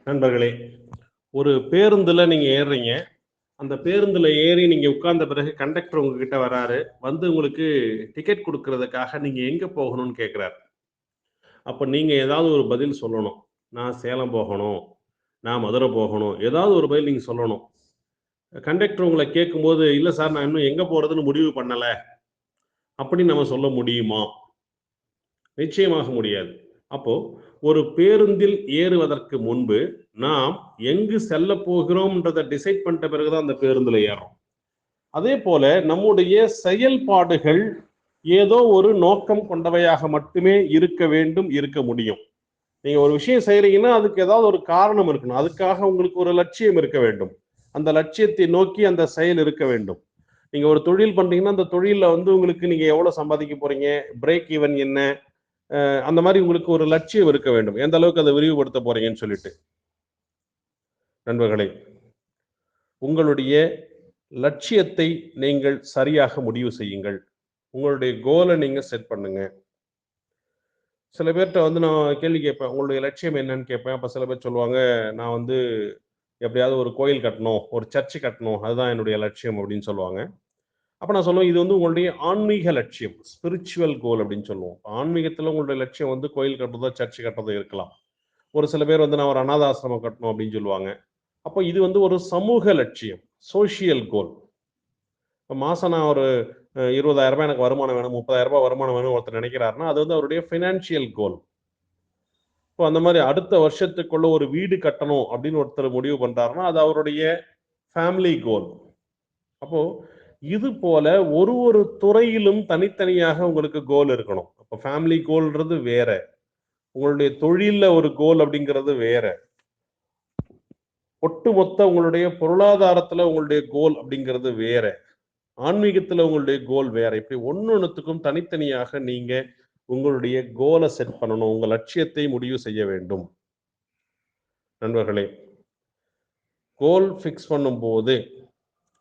நண்பர்களே, ஒரு பேருந்துல நீங்க ஏறுறீங்க. அந்த பேருந்துல ஏறி நீங்க உட்கார்ந்த பிறகு கண்டக்டர் உங்ககிட்ட வராரு. வந்து உங்களுக்கு டிக்கெட் குடுக்குறதுக்காக நீங்க எங்க போகணும்னு கேட்கிறாரு. அப்ப நீங்க ஏதாவது ஒரு பதில் சொல்லணும். நான் சேலம் போகணும். நான் மதுரை போகணும். ஏதாவது ஒரு பதில் நீங்க சொல்லணும். கண்டக்டர் உங்கள கேட்கும்போது, "இல்ல சார் நான் இன்னும் எங்க போறதுன்னு முடிவு பண்ணல." அப்படின்னு நம்ம சொல்ல முடியுமா? நிச்சயமாக முடியாது. அப்போ ஒரு பேருந்தில் ஏறுவதற்கு முன்பு, நாம் எங்கு செல்லப் போகிறோம்ன்றத டிசைட் பண்ணிட்ட பிறகு தான் அந்த பேருந்துல ஏர்றோம். அதே போல நம்முடைய செயல்பாடுகள் ஏதோ ஒரு நோக்கம் கொண்டவையாக மட்டுமே இருக்க வேண்டும், இருக்க முடியும். நீங்க ஒரு விஷயம் செய்றீங்கன்னா, அதுக்கு ஏதாவது ஒரு காரணம் இருக்கணும். அதுக்காக உங்களுக்கு ஒரு லட்சியம் இருக்க வேண்டும். அந்த லட்சியத்தை நோக்கி அந்த செயல் இருக்க வேண்டும். நீங்க ஒரு தொழில் பண்றீங்கன்னா, அந்த தொழில்ல வந்து உங்களுக்கு நீங்க எவ்வளவு சம்பாதிக்க போறீங்க? பிரேக் ஈவன் என்ன? அந்த மாரி உங்களுக்கு ஒரு லட்சியம் இருக்க வேண்டும். எந்த அளவுக்கு அத விரிவுபடுத்த போறீங்கன்னு சொல்லிட்டு. நண்பர்களே, உங்களுடைய லட்சியத்தை நீங்கள் சரியாக முடிவு செய்யுங்கள். உங்களுடைய கோல நீங்க செட் பண்ணுங்க. சில பேர்ட்ட வந்து நான் கேள்வி கேட்பேன். உங்களுடைய லட்சியம் என்னன்னு கேட்பேன். அப்ப சில பேர் சொல்லுவாங்க, "நான் வந்து எப்படியாவது ஒரு கோயில் கட்டணும், ஒரு சர்ச் கட்டணும். அதுதான் என்னுடைய லட்சியம்" அப்படின்னு சொல்லுவாங்க. அப்ப நான் சொல்லுவேன், "இது வந்து உங்களுடைய ஆன்மீக லட்சியம். ஸ்பிரிச்சுவல் கோல்" அப்படின்னு சொல்லுவோம். ஆன்மீகத்துல உங்களுடைய லட்சியம் வந்து கோயில் கட்டுறதோ, சர்ச் கட்டுறதோ இருக்கலாம். ஒரு சில பேர் வந்து நான் ஒரு அநாத ஆசிரமம் கட்டணும் அப்படின்னு சொல்லுவாங்க. அப்போ இது வந்து ஒரு சமூக லட்சியம், சோசியல் கோல். இப்போ மாசம் நான் ஒரு ரூ. 20,000 எனக்கு வருமானம் வேணும், ரூ. 30,000 வருமானம் வேணும் ஒருத்தர் நினைக்கிறாருன்னா, அது வந்து அவருடைய ஃபினான்ஷியல் கோல். இப்போ அந்த மாதிரி அடுத்த வருஷத்துக்குள்ள ஒரு வீடு கட்டணும் அப்படின்னு ஒருத்தர் முடிவு பண்றாருன்னா, அது அவருடைய ஃபேமிலி கோல். அப்போ இது போல ஒரு ஒரு துறையிலும் தனித்தனியாக உங்களுக்கு கோல் இருக்கணும். அப்போ ஃபேமிலி கோல்ன்றது வேற, உங்களுடைய தொழில்ல ஒரு கோல் அப்படிங்கிறது வேற. ஒட்டுமொத்த உங்களுடைய பொருளாதாரத்துல உங்களுடைய கோல் அப்படிங்கிறது வேற. ஆன்மீகத்துல உங்களுடைய கோல் வேற. இப்படி ஒண்ணொண்ணுத்துக்கும் தனித்தனியாக நீங்க உங்களுடைய கோல செட் பண்ணணும். உங்க லட்சியத்தை முடிவு செய்ய வேண்டும். நண்பர்களே, கோல் ஃபிக்ஸ் பண்ணும்போது,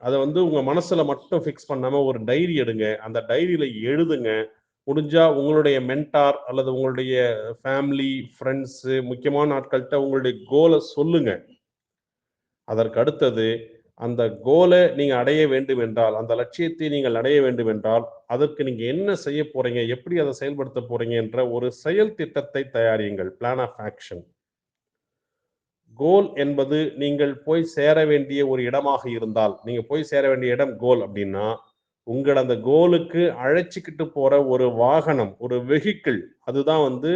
அத வந்து உங்க மனசுல மட்டும் ஃபிக்ஸ் பண்ணாம ஒரு டைரி எடுங்க. அந்த டைரியில எழுதுங்க. முடிஞ்சா உங்களுடைய மென்டார் அல்லது உங்களுடைய ஃபேமிலி, ஃபிரெண்ட்ஸு முக்கியமான ஆட்கள்ட்ட உங்களுடைய கோல சொல்லுங்க. அதற்கு அடுத்தது, அந்த கோல நீங்க அடைய வேண்டும் என்றால், அந்த லட்சியத்தை நீங்கள் அடைய வேண்டும் என்றால், அதற்கு நீங்க என்ன செய்ய போறீங்க? எப்படி அத செயல்படுத்த போறீங்க என்ற ஒரு செயல் திட்டத்தை தயாரியுங்கள். Plan of action. கோல் என்பது நீங்கள் போய் சேர வேண்டிய ஒரு இடமாக இருந்தால், நீங்க போய் சேர வேண்டிய இடம் கோல் அப்படின்னா, உங்கள அந்த கோலுக்கு அழைச்சுக்கிட்டு போற ஒரு வாகனம், ஒரு வெஹிக்கிள் அதுதான் வந்து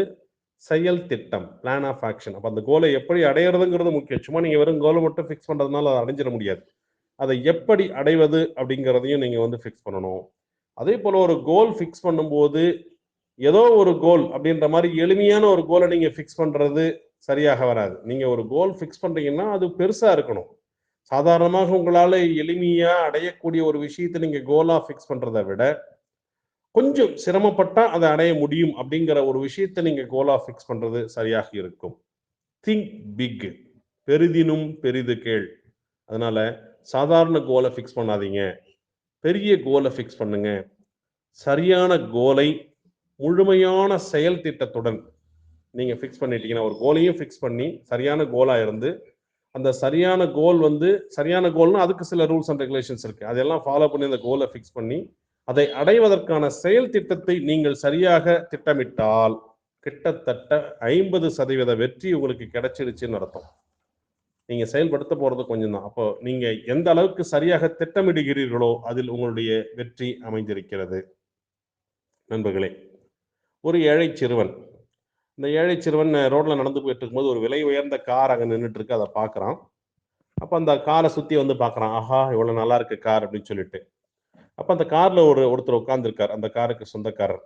செயல் திட்டம். Plan of action. அப்ப அந்த கோலை எப்படி அடையறதுங்கிறது முக்கியம். சும்மா நீங்க வெறும் கோல மட்டும் ஃபிக்ஸ் பண்றதுனால அத அடைஞ்சிட முடியாது. அதை எப்படி அடைவது அப்படிங்கிறதையும் நீங்க வந்து ஃபிக்ஸ் பண்ணணும். அதே போல ஒரு கோல் ஃபிக்ஸ் பண்ணும்போது, ஏதோ ஒரு கோல் அப்படின்ற மாரி எளிமையான ஒரு கோல நீங்க ஃபிக்ஸ் பண்றது சரியாக வராது. நீங்க ஒரு கோல் ஃபிக்ஸ் பண்றீங்கன்னா, அது பெருசா இருக்கணும். சாதாரணமாக உங்களால எளிமையா அடையக்கூடிய ஒரு விஷயத்த நீங்க கோலா ஃபிக்ஸ் பண்றத விட, கொஞ்சம் சிரமப்பட்டா அத அடைய முடியும் அப்படிங்கிற ஒரு விஷயத்த நீங்க கோலா ஃபிக்ஸ் பண்றது சரியாக இருக்கும். Think big. பெரிதினும் பெரிது கேள். அதனால சாதாரண கோல ஃபிக்ஸ் பண்ணாதீங்க. பெரிய கோல ஃபிக்ஸ் பண்ணுங்க. சரியான கோலை முழுமையான செயல் திட்டத்துடன் நீங்க ஃபிக்ஸ் பண்ணிட்டீங்கன்னா, ஒரு கோலையும் ஃபிக்ஸ் பண்ணி, சரியான கோலா இருந்து, அந்த சரியான கோல் வந்து சரியான கோல்னா அதுக்கு சில ரூல்ஸ் அண்ட் ரெகுலேஷன்ஸ் இருக்கு. அதெல்லாம் ஃபாலோ பண்ணி அந்த கோல ஃபிக்ஸ் பண்ணி, அதை அடைவதற்கான செயல் திட்டத்தை நீங்கள் சரியாக திட்டமிட்டால், கிட்டத்தட்ட 50% வெற்றி உங்களுக்கு கிடைச்சிருச்சுன்னு அர்த்தம். நீங்க செயல்படுத்த போறது கொஞ்சம் தான். அப்போ நீங்க எந்த அளவுக்கு சரியாக திட்டமிடுகிறீர்களோ, அதில் உங்களுடைய வெற்றி அமைந்திருக்கிறது. நண்பர்களே, ஒரு ஏழை சிறுவன். இந்த ஏழை சிறுவன் ரோட்ல நடந்து போயிட்டு இருக்கும்போது, ஒரு விலை உயர்ந்த கார் அங்க நின்னுட்டு இருக்கு. அத பார்க்குறான். அப்ப அந்த கார சுத்தி வந்து பார்க்குறான். ஆஹா! இவ்வளவு நல்லா இருக்கு கார் அப்படின்னு சொல்லிட்டு. அப்ப அந்த கார்ல ஒருத்தர் உட்கார்ந்திருக்கார். அந்த காருக்கு சொந்தக்காரர்.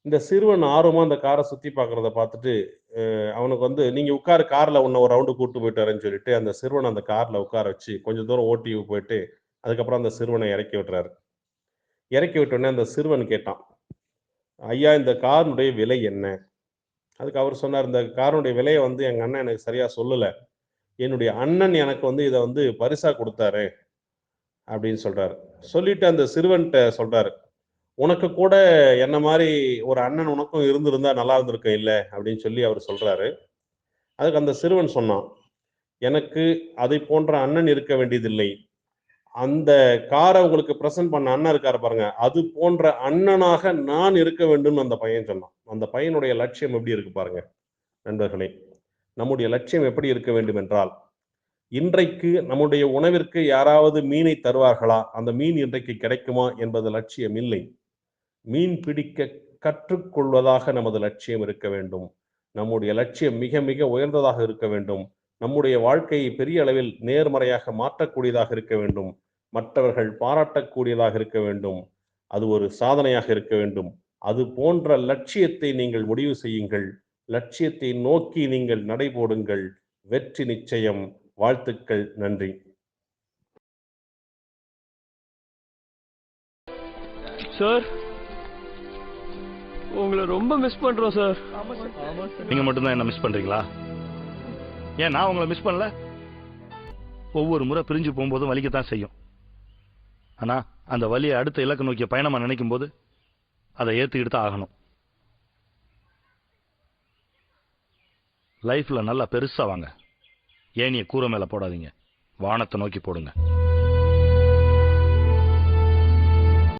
இந்த சிறுவன் ஆர்வமா அந்த கார சுத்தி பார்க்கிறத பார்த்துட்டு, அவனுக்கு வந்து "நீங்க உட்காரு கார்ல உன்ன ஒரு ரவுண்டு கூட்டு போயிட்டு வரேன்னு" சொல்லிட்டு, அந்த சிறுவன அந்த கார்ல உட்கார வச்சு, கொஞ்சம் தூரம் ஓட்டி போயிட்டு, அதுக்கப்புறம் அந்த சிறுவன இறக்கி விடுறாரு. இறக்கி விட்டோனே அந்த சிறுவன் கேட்டான், "ஐயா இந்த காரினுடைய விலை என்ன?" அதுக்கு அவர் சொன்னார், "இந்த காரினுடைய விலைய வந்து எங்க அண்ணன் எனக்கு சரியா சொல்லல. என்னுடைய அண்ணன் எனக்கு வந்து இத வந்து பரிசா குடுத்தாரு" அப்படின்னு சொல்றாரு. சொல்லிட்டு அந்த சிறுவன்ட்ட சொல்றாரு, "உனக்கு கூட என்ன மாரி ஒரு அண்ணன் உனக்கும் இருந்திருந்தா நல்லா இருந்திருக்கும் இல்ல?" அப்படின்னு சொல்லி அவரு சொல்றாரு. அதுக்கு அந்த சிறுவன் சொன்னான், எனக்கு அதை போன்ற அண்ணன் இருக்க வேண்டியதில்லை. அந்த கார உங்களுக்கு பிரசன்ட் பண்ண அண்ணன் இருக்காரு பாருங்க, அது போன்ற அண்ணனாக நான் இருக்க வேண்டும்னு அந்த பையன் சொன்னான். அந்த பையனுடைய லட்சியம் எப்படி இருக்கு பாருங்க நண்பர்களே. நம்முடைய லட்சியம் எப்படி இருக்க வேண்டும் என்றால், இன்றைக்கு நம்முடைய உணவிற்கு யாராவது மீனை தருவார்களா? அந்த மீன் இன்றைக்கு கிடைக்குமா என்பது லட்சியம் இல்லை. மீன் பிடிக்க கற்றுக்கொள்வதாக நமது லட்சியம் இருக்க வேண்டும். நம்முடைய லட்சியம் மிக மிக உயர்ந்ததாக இருக்க வேண்டும். நம்முடைய வாழ்க்கையை பெரிய அளவில் நேர்மறையாக மாற்றக்கூடியதாக இருக்க வேண்டும். மற்றவர்கள் பாராட்டக்கூடியதாக இருக்க வேண்டும். அது ஒரு சாதனையாக இருக்க வேண்டும். அது போன்ற லட்சியத்தை நீங்கள் முடிவு செய்யுங்கள். லட்சியத்தை நோக்கி நீங்கள் நடைபோடுங்கள். வெற்றி நிச்சயம். வாழ்த்துக்கள். நன்றி. சார், உங்களை ரொம்ப மிஸ் பண்றோம் சார். நீங்க மட்டும்தான் என்ன மிஸ் பண்றீங்களா? ஏன் நான் உங்களை மிஸ் பண்ணல? ஒவ்வொரு முறை பிரிஞ்சு போகும்போதும் வலிக்கத்தான் செய்யும். ஆனா அந்த வலியை அடுத்த இலக்கு நோக்கிய பயணமா நினைக்கும் போது அதை ஏத்துக்கிட்டு தான் ஆகணும். லைஃப்ல நல்லா பெருசா வாங்க. ஏனிய கூரை மேல போடாதீங்க, வானத்தை நோக்கி போடுங்க.